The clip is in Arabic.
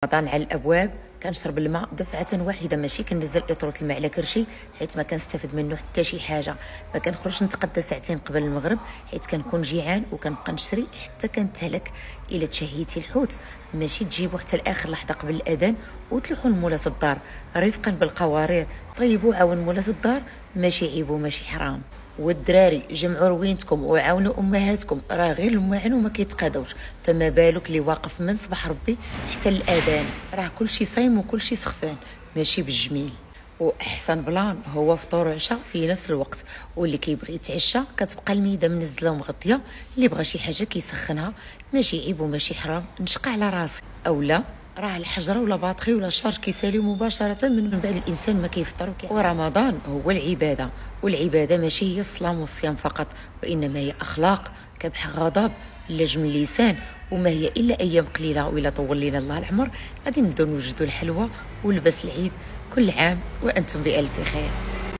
رمضان على الابواب. كنشرب الماء دفعه واحده، ماشي كنزل اطروه الماء على كرشي، حيت ما كنستافد منه حتى شي حاجه. ما كنخرجش نتقدى ساعتين قبل المغرب، حيت كنكون جيعان وكنبقى نشري حتى كنتهلك. الا تشهيتي الحوت ماشي تجيبو حتى لاخر لحظه قبل الاذان وتلوحوا لمولات الدار رفقا بالقوارير. طيبوا عاون مولات الدار، ماشي عيب وماشي حرام. والدراري جمعوا روينتكم وعاونوا امهاتكم، راه غير المعن وما كيتقادوش، فما بالك اللي واقف من صباح ربي حتى الاذان. راه كلشي صايم وكلشي سخفان، ماشي بالجميل. واحسن بلان هو فطور وعشاء في نفس الوقت، واللي كيبغي يتعشى كتبقى الميده منزله ومغطيه، اللي بغى شي حاجه كيسخنها. ماشي عيب وماشي حرام نشقى على راسي اولا. راه الحجره ولا باطخي ولا الشارج كيساليو مباشره من بعد الانسان ما كيفطر ورمضان هو العباده، والعباده ماشي هي الصلاه والصيام فقط، وانما هي اخلاق كبح غضب لجم اللسان. وما هي الا ايام قليله، والا طول لنا الله العمر غادي نبداو نوجدوا الحلوى ولبس العيد. كل عام وانتم بالف خير.